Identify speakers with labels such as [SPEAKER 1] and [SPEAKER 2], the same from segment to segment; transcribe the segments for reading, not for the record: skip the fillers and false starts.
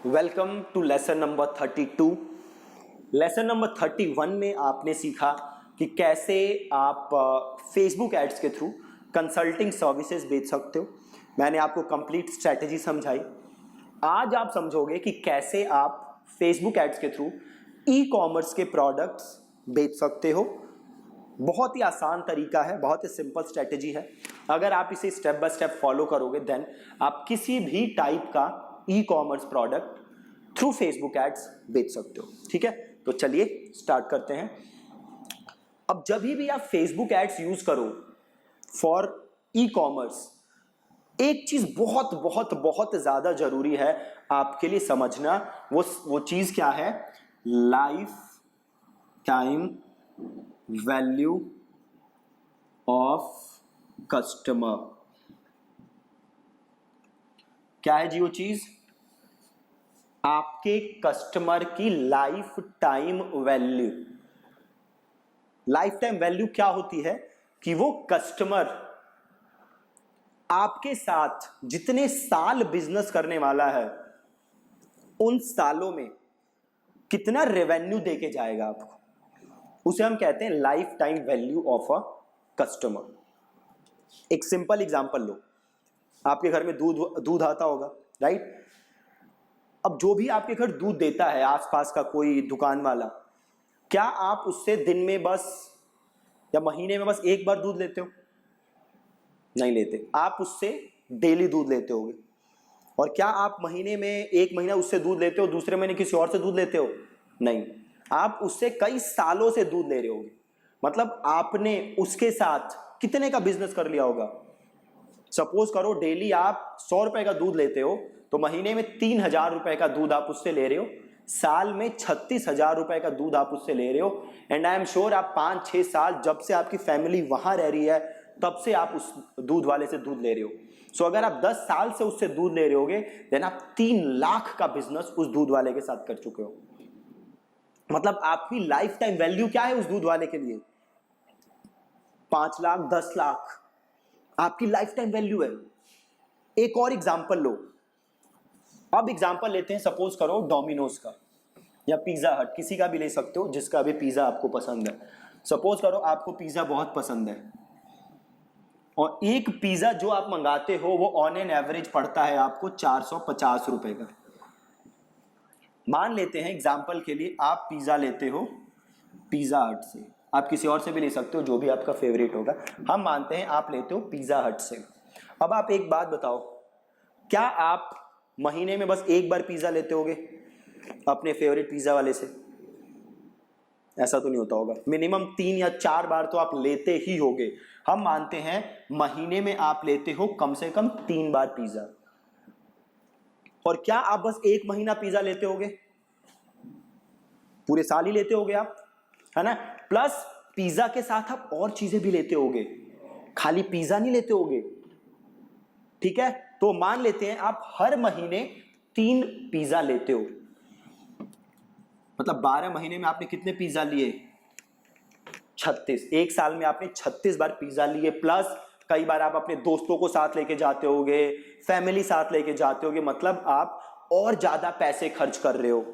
[SPEAKER 1] Welcome to lesson number 32। Lesson number 31 में आपने सीखा कि कैसे आप फेसबुक एड्स के थ्रू कंसल्टिंग सर्विसेज बेच सकते हो। मैंने आपको कंप्लीट स्ट्रैटेजी समझाई। आज आप समझोगे कि कैसे आप फेसबुक एड्स के थ्रू ई कॉमर्स के प्रोडक्ट्स बेच सकते हो। बहुत ही आसान तरीका है, बहुत ही सिंपल स्ट्रैटेजी है। अगर आप इसे स्टेप बाय स्टेप फॉलो करोगे देन आप किसी भी टाइप का e commerce product through Facebook ads बेच सकते हो। ठीक है, तो चलिए स्टार्ट करते हैं। अब जब भी आप फेसबुक एड्स यूज करो फॉर ई कॉमर्स, एक चीज बहुत बहुत बहुत ज्यादा जरूरी है आपके लिए समझना। वो चीज क्या है? Life time value of customer. क्या है जी वो चीज? आपके कस्टमर की life time value. Life time value क्या होती है कि वो कस्टमर आपके साथ जितने साल बिजनेस करने वाला है उन सालों में कितना रेवेन्यू देके जाएगा आपको, उसे हम कहते हैं life time value of a customer. एक सिंपल एग्जांपल लो, आपके घर में दूध आता होगा, राइट? अब जो भी आपके घर दूध देता है, आसपास का कोई दुकान वाला, क्या आप उससे दिन में बस या महीने में बस एक बार दूध लेते हो? नहीं लेते। आप उससे डेली दूध लेते होगे। और क्या आप महीने में एक महीना उससे दूध लेते हो, दूसरे महीने किसी और से दूध लेते हो? नहीं। आप उससे कई सालों से दूध ले रहे होगे। मतलब आपने उसके साथ कितने का बिजनेस कर लिया होगा। सपोज करो डेली आप 100 रुपए का दूध लेते हो, तो महीने में 3,000 रुपए का दूध आप उससे ले रहे हो, साल में 36,000 रुपए का दूध आप उससे ले रहे हो। एंड आई एम श्योर आप 5-6 साल जब से आपकी फैमिली वहां रह रही है तब से आप उस दूध वाले से दूध ले रहे हो। सो अगर आप 10 साल से उससे दूध ले रहे होगे देन आप 3 लाख का बिजनेस उस दूध वाले के साथ कर चुके हो। मतलब आपकी लाइफ टाइम वैल्यू क्या है उस दूध वाले के लिए? 5 लाख, 10 लाख आपकी लाइफ टाइम वैल्यू है। एक और एग्जांपल लो। अब एग्जांपल लेते हैं, सपोज करो डोमिनोज का या पिज्जा हट, किसी का भी ले सकते हो जिसका भी पिज्जा आपको पसंद है। सपोज करो आपको पिज्जा बहुत पसंद है और एक पिज्जा जो आप मंगाते हो वो ऑन एन एवरेज पड़ता है आपको 450 रुपए का। मान लेते हैं एग्जाम्पल के लिए आप पिज्जा लेते हो पिज्जा हट से, आप किसी और से भी ले सकते हो जो भी आपका फेवरेट होगा। हम मानते हैं आप लेते हो पिज्जा हट से। अब आप एक बात बताओ, क्या आप महीने में बस एक बार पिज्जा लेते होगे अपने फेवरेट पिज्जा वाले से? ऐसा तो नहीं होता होगा। मिनिमम 3 या 4 बार तो आप लेते ही होगे। हम मानते हैं महीने में आप लेते हो कम से कम 3 बार पिज्जा। और क्या आप बस एक महीना पिज्जा लेते होगे? पूरे साल ही लेते होगे आप, है ना? प्लस पिज्जा के साथ आप और चीजें भी लेते होगे, खाली पिज्जा नहीं लेते होगे। ठीक है, तो मान लेते हैं आप हर महीने 3 पिज्जा लेते हो। मतलब 12 महीने में आपने कितने पिज्जा लिए? 36। एक साल में आपने 36 बार पिज्जा लिए। प्लस कई बार आप अपने दोस्तों को साथ लेके जाते होगे, फैमिली साथ लेके जाते होगे। मतलब आप और ज्यादा पैसे खर्च कर रहे हो।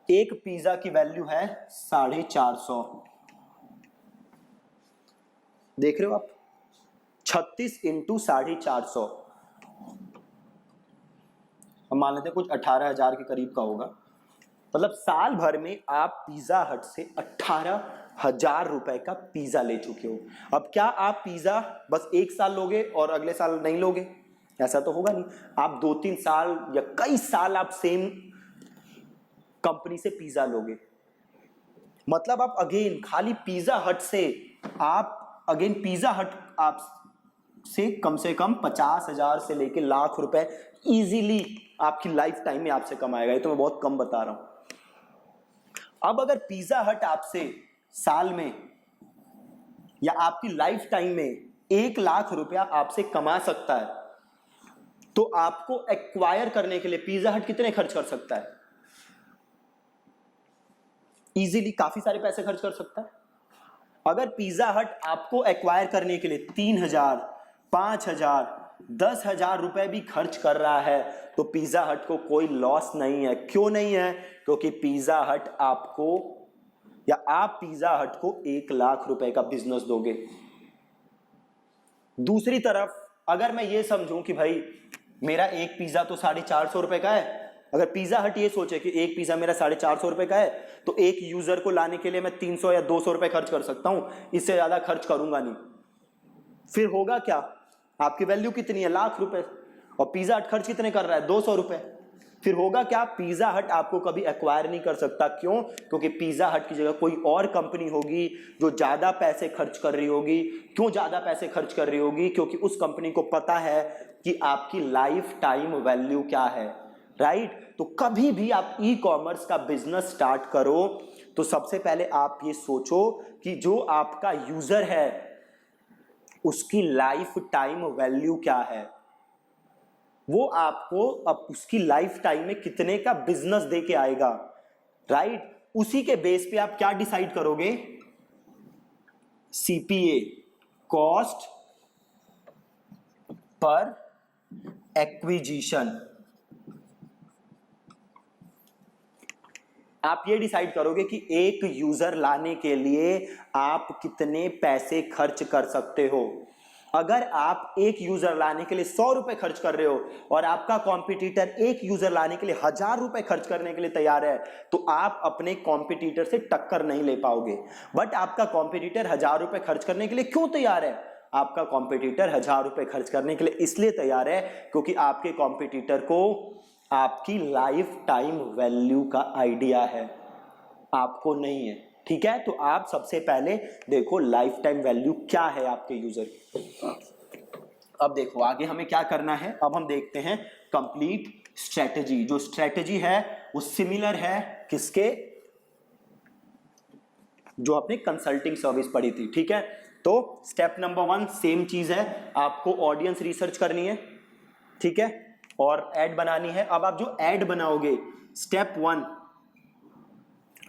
[SPEAKER 1] एक पिज्जा की वैल्यू है 450। देख रहे हो आप? 36 इंटू 450, हम मान लेते हैं कुछ 18,000 के करीब का होगा। मतलब साल भर में आप पिज्जा हट से 18,000 रुपए का पिज्जा ले चुके हो। अब क्या आप पिज्जा बस एक साल लोगे और अगले साल नहीं लोगे? ऐसा तो होगा नहीं। आप 2-3 साल या कई साल आप सेम कंपनी से पिज्जा लोगे। मतलब आप अगेन खाली पिज्जा हट से आप से कम 50,000 से लेके लाख रुपए इजीली आपकी लाइफ टाइम में आपसे कमाएगा। ये तो मैं बहुत कम बता रहा हूं। अब अगर पिज्जा हट आपसे साल में या आपकी लाइफ टाइम में 1 लाख रुपया आपसे कमा सकता है, तो आपको एक्वायर करने के लिए पिज्जा हट कितने खर्च कर सकता है? इजीली काफी सारे पैसे खर्च कर सकता है। अगर पिज्जा हट आपको एक्वायर करने के लिए 3,000, 5,000 10,000 रुपए भी खर्च कर रहा है तो पिज्जा हट को कोई लॉस नहीं है। क्यों नहीं है? क्योंकि पिज्जा हट आपको या आप पिज्जा हट को 1,00,000 रुपए का बिजनेस दोगे। दूसरी तरफ अगर मैं ये समझूं कि भाई मेरा एक पिज्जा तो 450 रुपए का है, अगर पिज्जा हट ये सोचे कि एक पिज्जा मेरा 450 रुपए का है तो एक यूजर को लाने के लिए मैं 300 या 200 रुपए खर्च कर सकता हूं, इससे ज्यादा खर्च करूंगा नहीं। फिर होगा क्या? आपकी वैल्यू कितनी है? लाख रुपए, और पिज्जा हट खर्च कितने कर रहा है? 200 रुपए। फिर होगा क्या? पिज्जा हट आपको कभी एक्वायर नहीं कर सकता। क्यों? क्योंकि पिज्जा हट की जगह कोई और कंपनी होगी जो ज्यादा पैसे खर्च कर रही होगी। क्यों ज्यादा पैसे खर्च कर रही होगी? क्योंकि उस कंपनी को पता है कि आपकी लाइफ टाइम वैल्यू क्या है, राइट? तो कभी भी आप ई कॉमर्स का बिजनेस स्टार्ट करो तो सबसे पहले आप ये सोचो कि जो आपका यूजर है उसकी लाइफ टाइम वैल्यू क्या है, वो आपको अब उसकी लाइफ टाइम में कितने का बिजनेस दे के आएगा, राइट? उसी के बेस पे आप क्या डिसाइड करोगे? CPA, cost per acquisition. आप ये डिसाइड करोगे कि एक यूजर लाने के लिए आप कितने पैसे खर्च कर सकते हो। अगर आप एक यूजर लाने के लिए 100 रुपए खर्च कर रहे हो और आपका कॉम्पिटिटर एक यूजर लाने के लिए 1,000 रुपए खर्च करने के लिए तैयार है तो आप अपने कॉम्पिटिटर से टक्कर नहीं ले पाओगे। बट आपका कॉम्पिटिटर 1,000 रुपए खर्च करने के लिए क्यों तैयार है? आपका कॉम्पिटिटर 1,000 रुपए खर्च करने के लिए इसलिए तैयार है क्योंकि आपके कॉम्पिटिटर को आपकी लाइफ टाइम वैल्यू का आइडिया है, आपको नहीं है। ठीक है, तो आप सबसे पहले देखो लाइफ टाइम वैल्यू क्या है आपके यूजर की। अब देखो आगे हमें क्या करना है। अब हम देखते हैं कंप्लीट स्ट्रेटजी। जो स्ट्रेटजी है वो सिमिलर है किसके? जो आपने कंसल्टिंग सर्विस पढ़ी थी। ठीक है, तो स्टेप नंबर 1 सेम चीज है, आपको ऑडियंस रिसर्च करनी है, ठीक है, और एड बनानी है। अब आप जो एड बनाओगे, स्टेप 1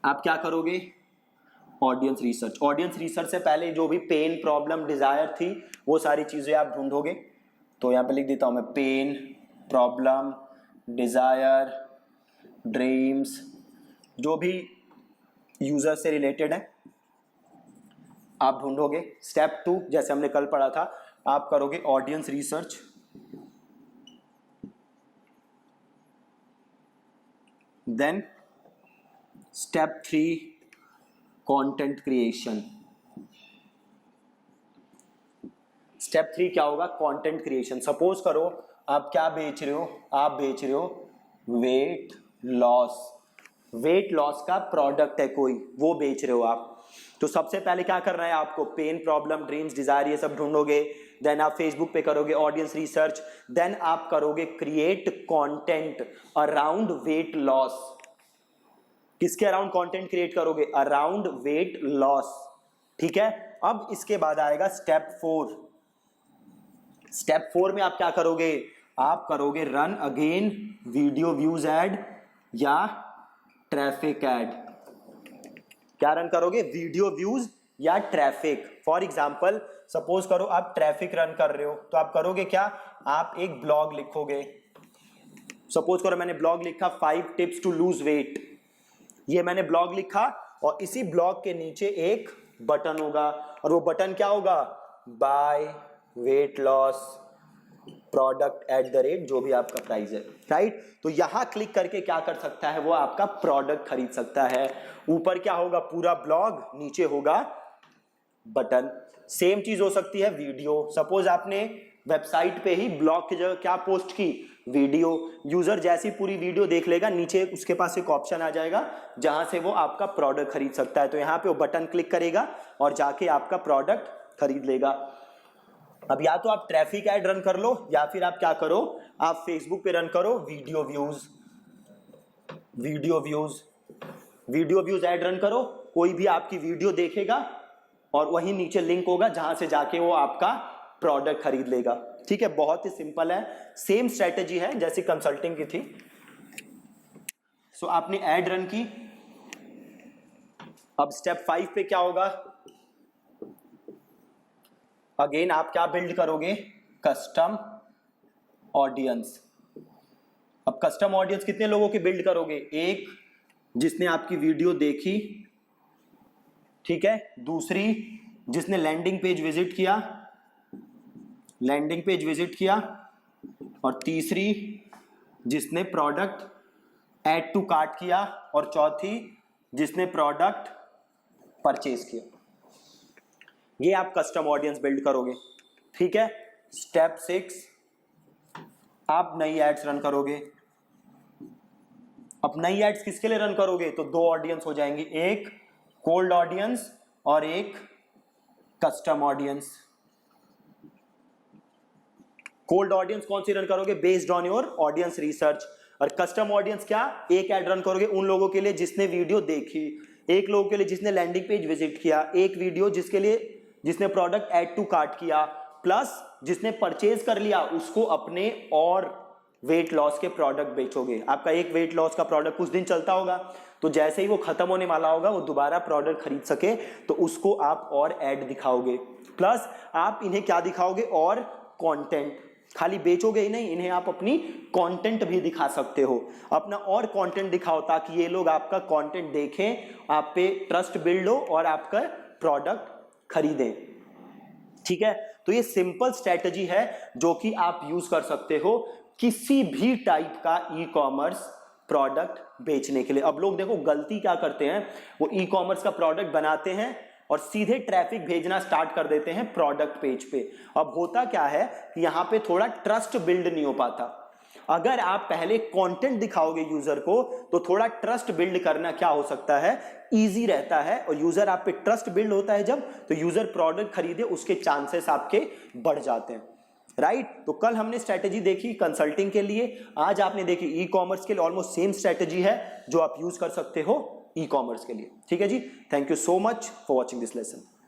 [SPEAKER 1] आप क्या करोगे? Audience research. ऑडियंस रिसर्च से पहले जो भी पेन, प्रॉब्लम, डिजायर थी वो सारी चीजें आप ढूंढोगे। तो यहां पे लिख देता हूं मैं, पेन, प्रॉब्लम, डिजायर, ड्रीम्स, जो भी यूजर से रिलेटेड है आप ढूंढोगे। स्टेप 2 जैसे हमने कल पढ़ा था, आप करोगे audience research. Then step 3 content creation. Step 3 क्या होगा? Content creation. सपोज करो आप क्या बेच रहे हो? आप बेच रहे हो वेट लॉस। वेट लॉस का प्रोडक्ट है कोई, वो बेच रहे हो आप। तो सबसे पहले क्या करना है आपको? पेन, प्रॉब्लम, ड्रीम्स, डिजायर ये सब ढूंढोगे। देन आप फेसबुक पे करोगे ऑडियंस रिसर्च। देन आप करोगे create content around weight loss. किसके अराउंड कंटेंट क्रिएट करोगे? Around weight loss. ठीक है, अब इसके बाद आएगा स्टेप 4। स्टेप 4 में आप क्या करोगे? आप करोगे run again video views ad या ट्रैफिक एड। क्या रन करोगे? वीडियो व्यूज या ट्रैफिक। फॉर एग्जाम्पल सपोज करो आप ट्रैफिक रन कर रहे हो तो आप करोगे क्या? आप एक ब्लॉग लिखोगे। सपोज करो मैंने ब्लॉग लिखा 5 टिप्स टू लूज वेट। ये मैंने ब्लॉग लिखा और इसी ब्लॉग के नीचे एक बटन होगा और वो बटन क्या होगा? By weight loss product at the rate जो भी आपका प्राइस है, राइट? तो यहां क्लिक करके क्या कर सकता है? वो आपका प्रोडक्ट खरीद सकता है। ऊपर क्या होगा? पूरा ब्लॉग, नीचे होगा बटन। सेम चीज हो सकती है वीडियो। सपोज आपने वेबसाइट पे ही ब्लॉग की जगह क्या पोस्ट की? वीडियो। यूजर जैसी पूरी वीडियो देख लेगा, नीचे उसके पास एक ऑप्शन आ जाएगा जहां से वो आपका प्रोडक्ट खरीद सकता है। तो यहाँ पे वो बटन क्लिक करेगा और जाके आपका प्रोडक्ट खरीद लेगा। अब या तो आप ट्रैफिक ऐड रन कर लो या फिर आप क्या करो? आप फेसबुक पे रन करो video views. Video views, video views ad run करो। कोई भी आपकी वीडियो देखेगा और वही नीचे लिंक होगा जहां से जाके वो आपका प्रोडक्ट खरीद लेगा। ठीक है, बहुत ही सिंपल है। सेम स्ट्रेटेजी है जैसी कंसल्टिंग की थी। सो आपने ऐड रन की। अब स्टेप 5 पे क्या होगा? अगेन आप क्या बिल्ड करोगे? Custom audience. अब कस्टम ऑडियंस कितने लोगों के बिल्ड करोगे? एक, जिसने आपकी वीडियो देखी, ठीक है, दूसरी जिसने लैंडिंग पेज विजिट किया, और तीसरी जिसने प्रोडक्ट ऐड टू कार्ट किया, और चौथी जिसने प्रोडक्ट परचेज किया। ये आप कस्टम ऑडियंस बिल्ड करोगे, ठीक है। स्टेप 6, आप नई एड्स रन करोगे। अब नई एड्स किसके लिए रन करोगे? तो दो ऑडियंस हो जाएंगी, एक कोल्ड ऑडियंस और एक कस्टम ऑडियंस। कोल्ड ऑडियंस कौन सी रन करोगे? Based on your audience research. और कस्टम ऑडियंस क्या? एक ऐड रन करोगे उन लोगों के लिए जिसने वीडियो देखी, एक लोगों के लिए जिसने लैंडिंग पेज विजिट किया, एक वीडियो जिसके लिए जिसने प्रोडक्ट ऐड टू कार्ट किया, प्लस जिसने परचेज कर लिया उसको अपने और वेट लॉस के प्रोडक्ट बेचोगे। आपका एक वेट लॉस का प्रोडक्ट कुछ दिन चलता होगा, तो जैसे ही वो खत्म होने वाला होगा, वो दोबारा प्रोडक्ट खरीद सके, तो उसको आप और ऐड दिखाओगे। प्लस आप इन्हें क्या दिखाओगे? और कंटेंट। खाली बेचोगे ही नहीं, इन्हें आप अपनी कंटेंट भी दिखा सकते हो। अपना और कंटेंट दिखाओ ताकि ये लोग आपका कंटेंट देखें, आप पे ट्रस्ट बिल्ड हो और आपका प्रोडक्ट खरीदें, ठीक है। तो ये सिंपल स्ट्रेटजी है जो कि आप यूज कर सकते हो किसी भी टाइप का ई कॉमर्स प्रोडक्ट बेचने के लिए। अब लोग देखो गलती क्या करते हैं, वो ई कॉमर्स का प्रोडक्ट बनाते हैं और सीधे ट्रैफिक भेजना स्टार्ट कर देते हैं प्रोडक्ट पेज पे। अब होता क्या है कि यहां पे थोड़ा ट्रस्ट बिल्ड नहीं हो पाता। अगर आप पहले कंटेंट दिखाओगे यूजर को, तो थोड़ा ट्रस्ट बिल्ड करना क्या हो सकता है, इजी रहता है। और यूजर आप पे ट्रस्ट बिल्ड होता है जब, तो यूजर प्रोडक्ट खरीदे उसके चांसेस आपके बढ़ जाते हैं, राइट। तो कल हमने स्ट्रेटेजी देखी कंसल्टिंग के लिए, आज आपने देखी ई कॉमर्स के लिए। ऑलमोस्ट सेम स्ट्रेटेजी है जो आप यूज कर सकते हो ई कॉमर्स के लिए, ठीक है जी। Thank you so much for watching this lesson.